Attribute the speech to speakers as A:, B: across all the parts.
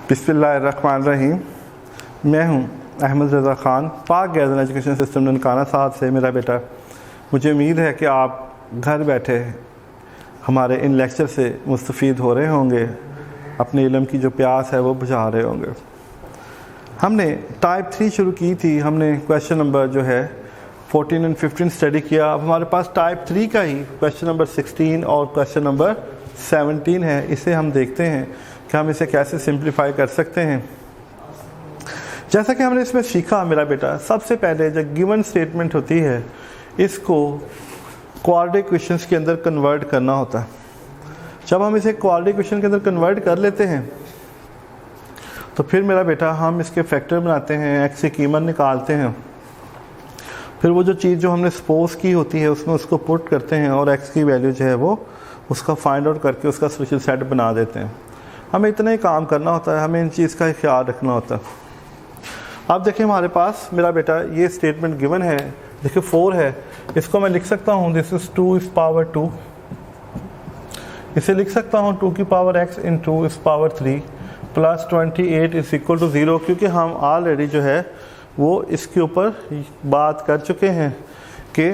A: बिस्मिल्लाहिर्रहमानिर्रहीम। मैं हूं अहमद रज़ा ख़ान, पाक गार्डन एजुकेशन सिस्टम ननकाना साहब से मेरा बेटा। मुझे उम्मीद है कि आप घर बैठे हमारे इन लेक्चर से मुस्तफ़ीद हो रहे होंगे, अपने इल्म की जो प्यास है वो बुझा रहे होंगे। हमने टाइप 3 शुरू की थी, हमने क्वेश्चन नंबर जो है 14 और 15 स्टडी किया। अब हमारे पास टाइप 3 का ही क्वेश्चन नंबर 16 और क्वेश्चन नंबर 17 है। इसे हम देखते हैं कि हम इसे कैसे सिंप्लीफाई कर सकते हैं। जैसा कि हमने इसमें सीखा मेरा बेटा, सबसे पहले जो गिवन स्टेटमेंट होती है इसको क्वाड्रेटिक इक्वेशंस के अंदर कन्वर्ट करना होता है। जब हम इसे क्वाड्रेटिक इक्वेशन के अंदर कन्वर्ट कर लेते हैं तो फिर मेरा बेटा हम इसके फैक्टर बनाते हैं, एक्स की कीमत निकालते हैं, फिर वो जो चीज़ जो हमने सपोज की होती है उसमें उसको पुट करते हैं और एक्स की वैल्यू जो है वो उसका फाइंड आउट करके उसका सोल्यूशन सेट बना देते हैं। हमें इतना ही काम करना होता है, हमें इन चीज़ का ख्याल रखना होता है। अब देखिए हमारे पास मेरा बेटा ये स्टेटमेंट गिवन है, देखिए 4 है, इसको मैं लिख सकता हूँ दिस इज़ 2 इज़ पावर 2, इसे लिख सकता हूँ 2 की power x in 2 is power 3 plus 28 is equal to 0, क्योंकि हम ऑलरेडी जो है वो इसके ऊपर बात कर चुके हैं कि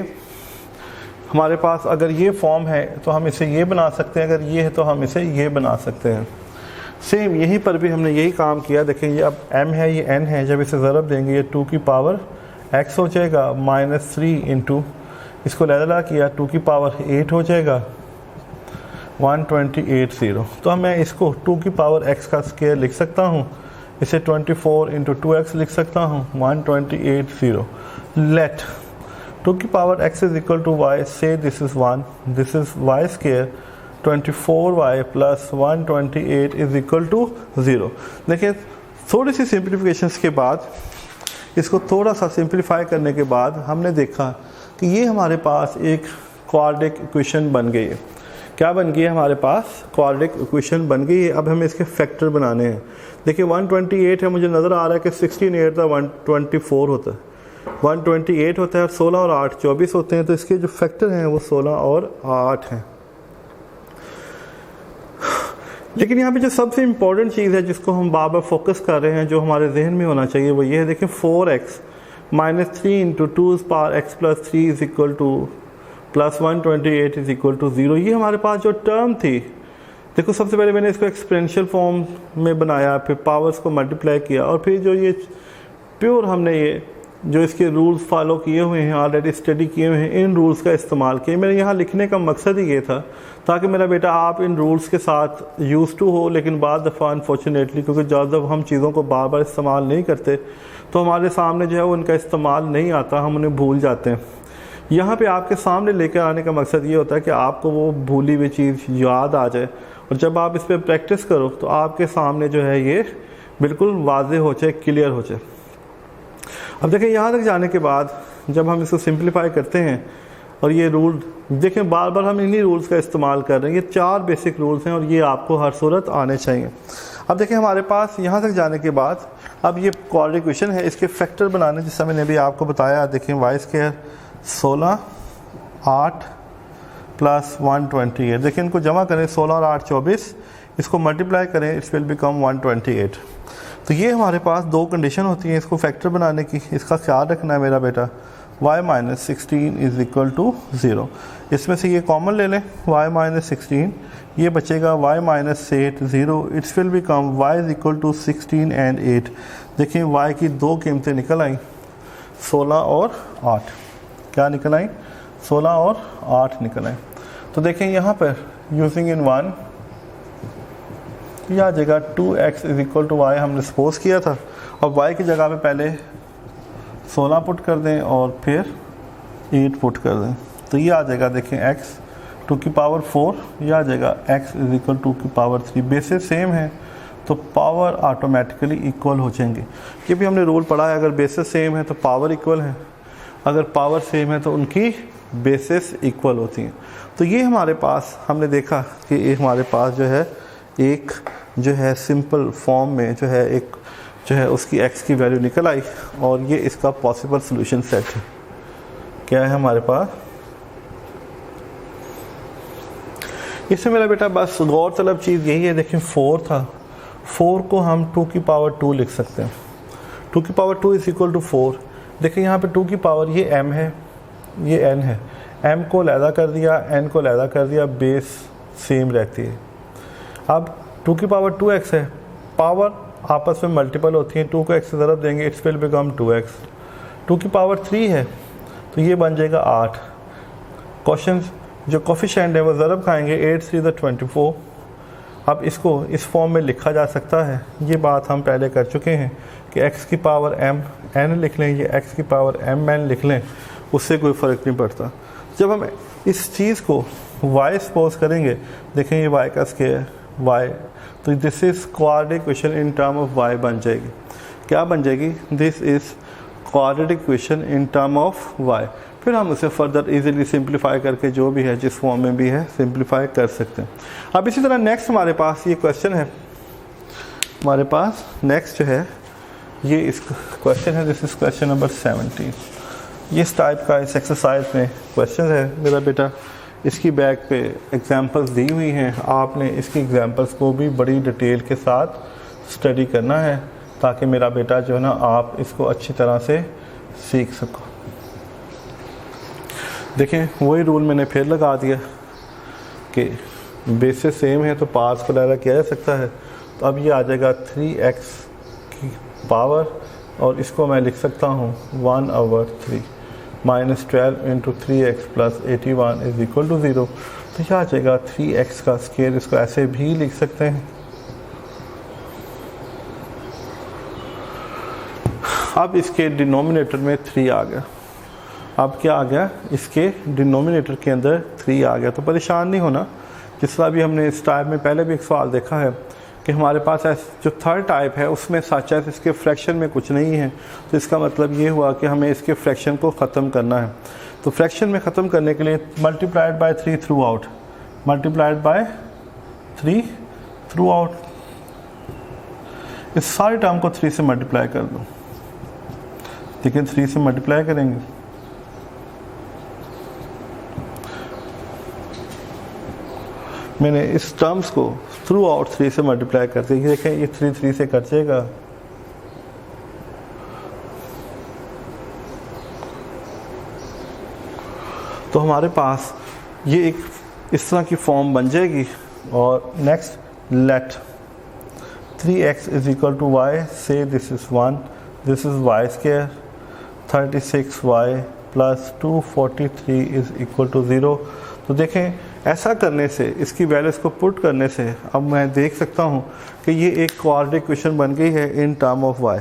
A: हमारे पास अगर ये फॉर्म है तो हम इसे ये बना सकते हैं, अगर ये है तो हम इसे ये बना सकते हैं। सेम यहीं पर भी हमने यही काम किया। देखें ये अब m है, ये n है, जब इसे ज़रब देंगे ये 2 की पावर x हो जाएगा माइनस 3 इंटू इसको लहला किया 2 की पावर 8 हो जाएगा 128 तो मैं इसको 2 की पावर x का स्क्वायर लिख सकता हूँ, इसे 24 इंटू 2x लिख सकता हूँ 128 लेट 2 की power x is equal to y, say this is 1, this is y square 24y plus 128 is equal to 0। देखिए थोड़ी सी सिंप्लीफिकेशंस के बाद, इसको थोड़ा सा सिंप्लीफाई करने के बाद हमने देखा कि ये हमारे पास एक क्वाड्रेटिक इक्वेशन बन गई है। क्या बन गई है? हमारे पास क्वाड्रेटिक इक्वेशन बन गई है। अब हमें इसके फैक्टर बनाने हैं। देखिए 128 है, मुझे नज़र आ रहा है कि 16 8 था 124 होता है, 128 होता है और 16 और 8 24 होते हैं, तो इसके जो फैक्टर हैं वो 16 और 8 हैं। लेकिन यहाँ पे जो सबसे इम्पॉर्टेंट चीज़ है जिसको हम बार बार फोकस कर रहे हैं, जो हमारे जहन में होना चाहिए, वो ये है। देखिए 4x minus 3 into 2 power x plus 3 is equal to plus 128 is equal to 0। ये हमारे पास जो टर्म थी, देखो सबसे पहले मैंने इसको एक्सपोनेंशियल फॉर्म में बनाया, फिर पावर्स को मल्टीप्लाई किया और फिर जो ये प्योर हमने ये जो इसके रूल्स फॉलो किए हुए हैं, ऑलरेडी स्टडी किए हुए हैं, इन रूल्स का इस्तेमाल किया। मेरे यहाँ लिखने का मकसद ही ये था ताकि मेरा बेटा आप इन रूल्स के साथ यूज़ टू हो। लेकिन बाद दफ़ा अनफॉर्चुनेटली क्योंकि जब हम चीज़ों को बार बार इस्तेमाल नहीं करते तो हमारे सामने जो है वो उनका इस्तेमाल नहीं आता, हम उन्हें भूल जाते हैं। यहाँ पे आपके सामने लेकर आने का मकसद ये होता है कि आपको वो भूली हुई चीज़ याद आ जाए और जब आप इस पर प्रैक्टिस करो तो आपके सामने जो है ये बिल्कुल वाज़ेह हो जाए, क्लियर हो जाए। अब देखें यहाँ तक जाने के बाद जब हम इसको सिंप्लीफाई करते हैं और ये रूल देखें, बार बार हम इन्हीं रूल्स का इस्तेमाल कर रहे हैं। ये 4 बेसिक रूल्स हैं और ये आपको हर सूरत आने चाहिए। अब देखें हमारे पास यहाँ तक जाने के बाद अब ये क्वाड्रेटिक इक्वेशन है, इसके फैक्टर बनाने जैसा मैंने अभी आपको बताया। देखें y स्क्वायर 16 8 प्लस 128, देखिए इनको जमा करें 16 और 8 24, इसको मल्टीप्लाई करें इट्स विल बिकम 128। तो ये हमारे पास 2 कंडीशन होती हैं इसको फैक्टर बनाने की, इसका ख्याल रखना है मेरा बेटा। y minus 16 is equal to 0, इसमें से ये कॉमन ले लें, y माइनस 16, ये बचेगा y minus 8 0, it's will become y is equal to 16 and 8। देखिए y की 2 कीमतें निकल आई, 16 और 8। क्या निकल आई? 16 और 8 निकल आई। तो देखें यहाँ पर यूजिंग इन 1 यह आ जाएगा 2x is equal to y, हमने सपोज किया था। और y की जगह पे पहले 16 पुट कर दें और फिर 8 पुट कर दें, तो ये आ जाएगा देखें x 2 की पावर 4, यह आ जाएगा x इज इक्वल 2 की पावर 3। बेसिस सेम है तो पावर ऑटोमेटिकली इक्वल हो जाएंगे। ये भी हमने रूल पढ़ा है, अगर बेसिस सेम है तो पावर इक्वल है, अगर पावर सेम है तो उनकी बेसिस इक्वल होती हैं। तो ये हमारे पास हमने देखा कि ये हमारे पास जो है एक जो है सिंपल फॉर्म में जो है एक जो है उसकी x की वैल्यू निकल आई और ये इसका पॉसिबल सॉल्यूशन सेट है। क्या है हमारे पास? इसमें मेरा बेटा बस गौर तलब चीज़ यही है, देखिए 4 था 4 को हम 2 की पावर 2 लिख सकते हैं। 2 की पावर 2 इज इक्वल टू 4। देखिए यहाँ पे 2 की पावर ये m है, ये n है, m को अलहदा कर दिया, n को अलहदा कर दिया, बेस सेम रहती है। अब 2 की पावर 2x है, पावर आपस में मल्टीपल होती है, 2 को x से ज़रब देंगे, इट्स विल बिकम 2x। 2 की पावर 3 है तो ये बन जाएगा 8। क्वेश्चन जो कोफिशिएंट है वो ज़रब खाएंगे, 8 3 द 24। अब इसको इस फॉर्म में लिखा जा सकता है, ये बात हम पहले कर चुके हैं कि x की पावर m n लिख लें, ये x की पावर m n लिख लें, उससे कोई फ़र्क नहीं पड़ता। जब हम इस चीज़ को y सपोज करेंगे, देखें ये y का स्क्वायर y, तो this is quadratic equation in term of y बन जाएगी। क्या बन जाएगी? This is quadratic equation in term of y। फिर हम उसे फर्दर इजीली सिंप्लीफाई करके जो भी है जिस फॉर्म में भी है सिंप्लीफाई कर सकते हैं। अब इसी तरह नेक्स्ट हमारे पास ये क्वेश्चन है, हमारे पास नेक्स्ट जो है ये इस क्वेश्चन है, दिस इज़ क्वेश्चन नंबर 17। इस टाइप का इस एक्सरसाइज में क्वेश्चन है मेरा बेटा, इसकी बैक पे एग्जांपल्स दी हुई हैं, आपने इसकी एग्जांपल्स को भी बड़ी डिटेल के साथ स्टडी करना है ताकि मेरा बेटा जो है ना आप इसको अच्छी तरह से सीख सको। देखें वही रूल मैंने फिर लगा दिया कि बेसिस सेम है तो पास को अलग किया जा सकता है। तो अब ये आ जाएगा 3x की पावर, और इसको मैं लिख सकता हूँ 1/3 minus 12 into 3x plus 81 is equal to 0। तो यह आ जाएगा 3x का स्क्वायर, इसको ऐसे भी लिख सकते हैं। अब इसके डिनोमिनेटर में 3 आ गया। अब क्या आ गया? इसके डिनोमिनेटर के अंदर 3 आ गया। तो परेशान नहीं होना, जिस तरह भी हमने इस टाइप में पहले भी एक सवाल देखा है कि हमारे पास जो थर्ड टाइप है उसमें सच है इसके फ्रैक्शन में कुछ नहीं है, तो इसका मतलब ये हुआ कि हमें इसके फ्रैक्शन को ख़त्म करना है। तो फ्रैक्शन में ख़त्म करने के लिए multiplied by 3 through out, multiplied by 3 through out, इस सारे टर्म को 3 से मल्टीप्लाई कर दो। लेकिन 3 से मल्टीप्लाई करेंगे, मैंने इस टर्म्स को थ्रू आउट 3 से मल्टीप्लाई कर दिया। देखें ये 3 से कट जाएगा, तो हमारे पास ये एक इस तरह की फॉर्म बन जाएगी। और next let 3x is equal to y, say this is 1, this is y square, 36y plus 243 is equal to 0। तो देखें ऐसा करने से, इसकी वैल्यूज़ को पुट करने से अब मैं देख सकता हूँ कि ये एक क्वाड्रेटिक इक्वेशन बन गई है इन टर्म ऑफ y।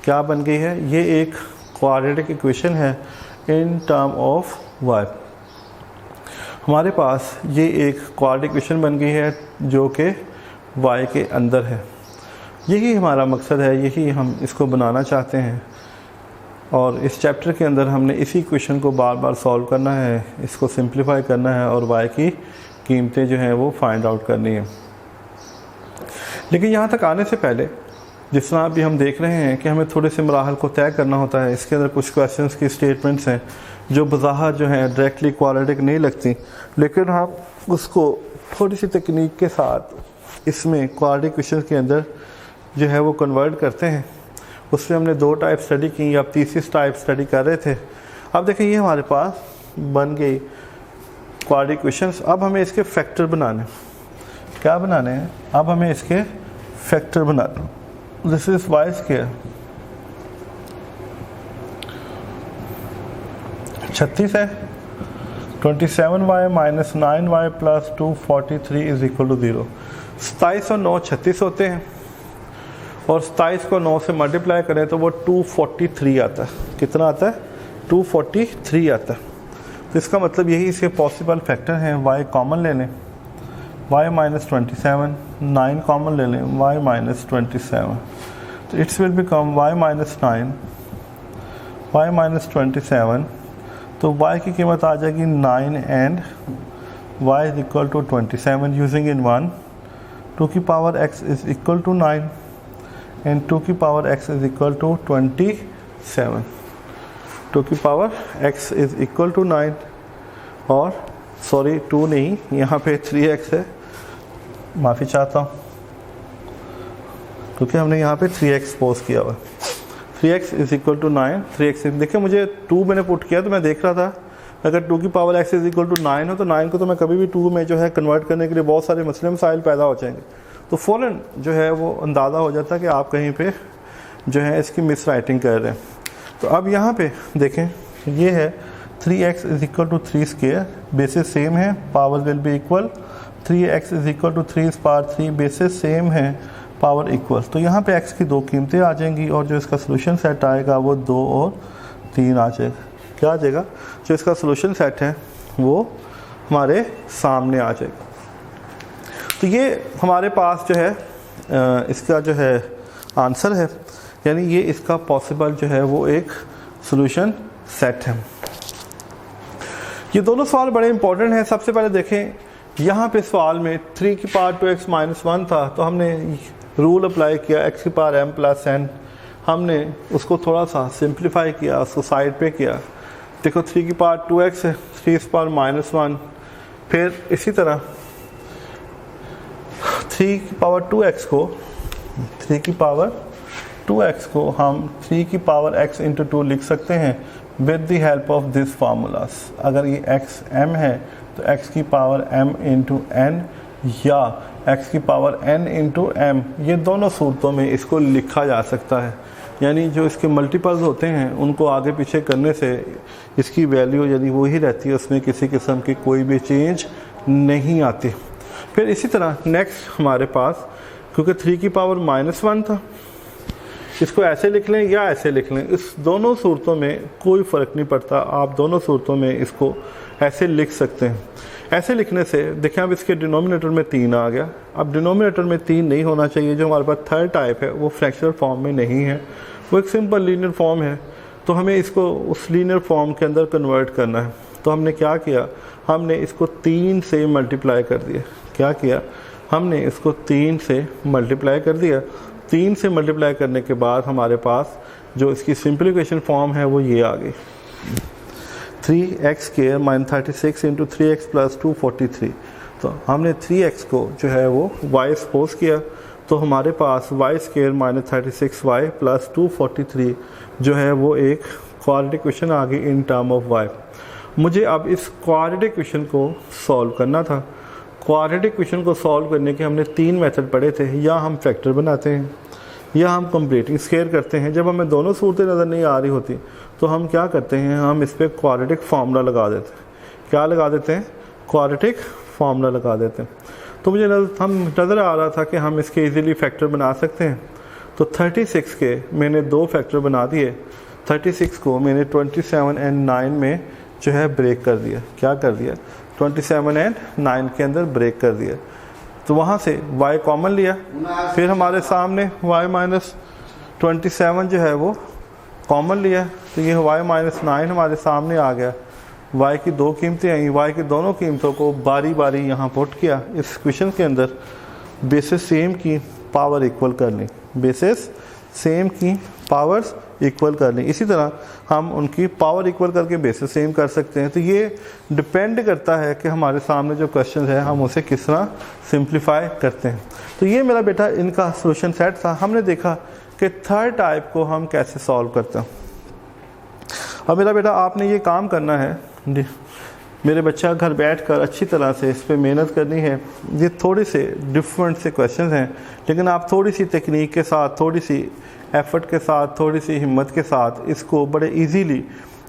A: क्या बन गई है? ये एक क्वाड्रेटिक इक्वेशन है इन टर्म ऑफ y। हमारे पास ये एक क्वाड्रेटिक इक्वेशन बन गई है जो कि y के अंदर है। यही हमारा मकसद है, यही हम इसको बनाना चाहते हैं। और इस चैप्टर के अंदर हमने इसी क्वेश्चन को बार बार सॉल्व करना है, इसको सिंप्लीफाई करना है और y की कीमतें जो हैं वो फाइंड आउट करनी है। लेकिन यहाँ तक आने से पहले जिस तरह अभी हम देख रहे हैं कि हमें थोड़े से मराहल को तय करना होता है, इसके अंदर कुछ क्वेश्चंस की स्टेटमेंट्स हैं जो बज़ाहिर जो हैं डायरेक्टली क्वाड्रेटिक नहीं लगती, लेकिन हम उसको थोड़ी सी तकनीक के साथ इसमें क्वाड्रेटिक क्वेश्चन के अंदर जो है वो कन्वर्ट करते हैं। उसमें हमने 2 टाइप स्टडी की, अब तीसरी टाइप स्टडी कर रहे थे। अब देखें ये हमारे पास बन गई क्वाड्रेटिक इक्वेशंस। अब हमें इसके फैक्टर बनाने, क्या बनाने हैं? अब हमें इसके फैक्टर बनाने। दिस इज y स्क्वायर 36 है, 27y minus 9y plus 243 is equal to 0। 27 और 9 36 होते हैं, और 27 को 9 से मल्टीप्लाई करें तो वो 243 आता है। कितना आता है? 243 आता है। तो इसका मतलब यही इसके पॉसिबल फैक्टर हैं। y कॉमन ले लें, y माइनस 27, 9 कॉमन ले लें, y माइनस 27, तो it's will become y minus 9, y minus 27, तो y की कीमत आ जाएगी 9 and y is equal to 27 using in 1, 2 की power x is equal to 9 and 2 की power x is equal to 27। 2 की power x is equal to 9, और sorry 2 नहीं, यहाँ पे 3x है, माफ़ी चाहता हूँ, क्योंकि हमने यहाँ पे 3x पोज किया हुआ। 3x is equal to 9, 3x देखिए मुझे 2 मैंने पुट किया तो मैं देख रहा था अगर 2 की power x is equal to 9 हो तो 9 को तो मैं कभी भी 2 में जो है कन्वर्ट करने के लिए बहुत सारे मसाइल पैदा हो जाएंगे, तो फ़ौरन जो है वो अंदाज़ा हो जाता है कि आप कहीं पे जो है इसकी मिस राइटिंग कर रहे हैं। तो अब यहाँ पे देखें ये है 3x is equal to 3 square, basis same है, power will be equal. 3x is equal to 3 power 3, basis same है, पावर इक्वल। तो यहाँ पे x की 2 कीमतें आ जाएंगी और जो इसका सोल्यूशन सेट आएगा वो 2 और 3 आ जाएगा। क्या आ जाएगा? जो इसका सोल्यूशन सेट है वो हमारे सामने आ जाएगा। तो ये हमारे पास जो है इसका जो है आंसर है, यानी ये इसका पॉसिबल जो है वो एक सोल्यूशन सेट है। ये दोनों सवाल बड़े इंपॉर्टेंट हैं। सबसे पहले देखें यहाँ पे सवाल में 3 की पावर 2x माइनस 1 था, तो हमने रूल अप्लाई किया x की पावर m प्लस n, हमने उसको थोड़ा सा सिंप्लीफाई किया, उसको साइड पे किया। देखो 3 की पावर 2x है, 3 की पावर माइनस 1, फिर इसी तरह 3 की पावर 2x को 3 की पावर 2x को हम 3 की पावर x इंटू 2 लिख सकते हैं with the help of this formulas. अगर ये x m है तो x की पावर m इंटू n या x की पावर n इंटू m, ये दोनों सूरतों में इसको लिखा जा सकता है। यानी जो इसके मल्टीपल्स होते हैं उनको आगे पीछे करने से इसकी वैल्यू यदि वही रहती है, उसमें किसी किस्म की कोई भी चेंज नहीं आती। फिर इसी तरह नेक्स्ट हमारे पास, क्योंकि 3 की पावर माइनस 1 था, इसको ऐसे लिख लें या ऐसे लिख लें, इस दोनों सूरतों में कोई फ़र्क नहीं पड़ता, आप दोनों सूरतों में इसको ऐसे लिख सकते हैं। ऐसे लिखने से देखिए अब इसके डिनोमिनेटर में 3 आ गया। अब डिनोमिनेटर में 3 नहीं होना चाहिए, जो हमारे पास थर्ड टाइप है वो फ्रैक्चरल फॉर्म में नहीं है, वो एक सिंपल लीनियर फॉर्म है। तो हमें इसको उस लीनियर फॉर्म के अंदर कन्वर्ट करना है। तो हमने क्या किया, हमने इसको 3 से मल्टीप्लाई कर दिया। क्या किया, हमने इसको 3 से मल्टीप्लाई कर दिया। 3 से मल्टीप्लाई करने के बाद हमारे पास जो इसकी सिंप्लीफिकेशन फॉर्म है वो ये आ गई, 3x square minus 36 into 3x plus 243। तो हमने 3x को जो है वो y सपोज किया, तो हमारे पास y square minus 36y plus 243 जो है वो एक क्वाड्रेटिक इक्वेशन आ गई इन टर्म ऑफ y। मुझे अब इस क्वाड्रेटिक इक्वेशन को सॉल्व करना था। क्वाड्रेटिक इक्वेशन को सॉल्व करने के हमने 3 मेथड पढ़े थे, या हम फैक्टर बनाते हैं या हम कंप्लीटिंग स्क्वायर करते हैं। जब हमें दोनों सूरतें नज़र नहीं आ रही होती तो हम क्या करते हैं, हम इस पर क्वाड्रेटिक फार्मूला लगा देते हैं। क्या लगा देते हैं? क्वाड्रेटिक फार्मूला लगा देते हैं। तो मुझे नज़र आ रहा था कि हम इसके इजीली फैक्टर बना सकते हैं। तो 36 के मैंने 2 फैक्टर बना दिए। 36 को मैंने 27 और 9 में जो है ब्रेक कर दिया। क्या कर दिया? 27 और 9 के अंदर ब्रेक कर दिया। तो वहाँ से y कॉमन लिया, फिर हमारे सामने y माइनस 27 जो है वो कॉमन लिया, तो ये y माइनस 9 हमारे सामने आ गया। y की 2 कीमतें आई, y की दोनों कीमतों को बारी बारी यहाँ पुट किया इस क्वेश्चन के अंदर। बेसिस सेम की पावर इक्वल करनी, बेसिस सेम की पावर्स इक्वल करनी। इसी तरह हम उनकी पावर इक्वल करके बेसिस सेम कर सकते हैं। तो ये डिपेंड करता है कि हमारे सामने जो क्वेश्चन है हम उसे किस तरह सिंप्लीफाई करते हैं। तो ये मेरा बेटा इनका सोल्यूशन सेट था। हमने देखा कि थर्ड टाइप को हम कैसे सॉल्व करते हैं। अब मेरा बेटा आपने ये काम करना है, मेरे बच्चा घर बैठकर अच्छी तरह से इस पर मेहनत करनी है। ये थोड़े से डिफरेंट से क्वेश्चंस हैं, लेकिन आप थोड़ी सी तकनीक के साथ, थोड़ी सी एफर्ट के साथ, थोड़ी सी हिम्मत के साथ इसको बड़े इजीली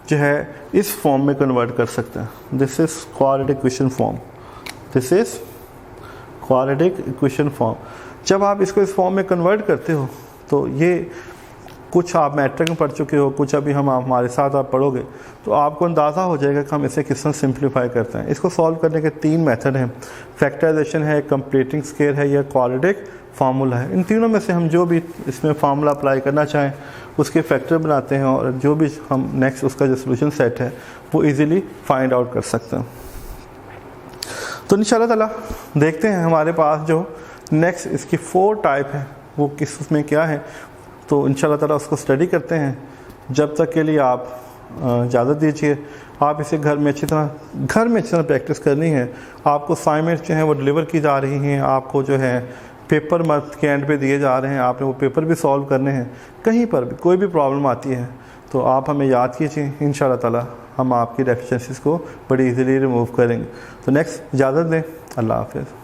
A: जो है इस फॉर्म में कन्वर्ट कर सकते हैं। This is quadratic equation form, this is quadratic equation form. जब आप इसको इस फॉर्म में कन्वर्ट करते हो तो ये कुछ आप मैट्रिक में पढ़ चुके हो, कुछ अभी हम हमारे साथ आप पढ़ोगे तो आपको अंदाज़ा हो जाएगा कि हम इसे किस तरह सिंप्लीफाई करते हैं। इसको सॉल्व करने के 3 मेथड हैं, फैक्टराइजेशन है, कंप्लीटिंग स्क्वायर है या क्वाड्रेटिक फार्मूला है। इन तीनों में से हम जो भी इसमें फार्मूला अप्लाई करना चाहें उसके फैक्टर बनाते हैं और जो भी हम नेक्स्ट उसका जो सोल्यूशन सेट है वो इजीली फाइंड आउट कर सकते हैं। तो इंशाल्लाह ताला देखते हैं हमारे पास जो नेक्स्ट इसकी 4 टाइप है वो किस उसमें क्या है, तो इंशाल्लाह ताला उसको स्टडी करते हैं। जब तक के लिए आप इजाज़त दीजिए। आप इसे घर में अच्छी तरह प्रैक्टिस करनी है। आपको असाइनमेंट जो हैं वो डिलीवर की जा रही हैं, आपको जो है पेपर मंथ के एंड पे दिए जा रहे हैं, आपने वो पेपर भी सॉल्व करने हैं। कहीं पर भी कोई भी प्रॉब्लम आती है तो आप हमें याद कीजिए, इंशाल्लाह ताला हम आपकी डेफिशिएंसीज़ को बड़ी इजीली रिमूव करेंगे। तो नेक्स्ट इजाज़त दें, अल्लाह हाफ़िज़।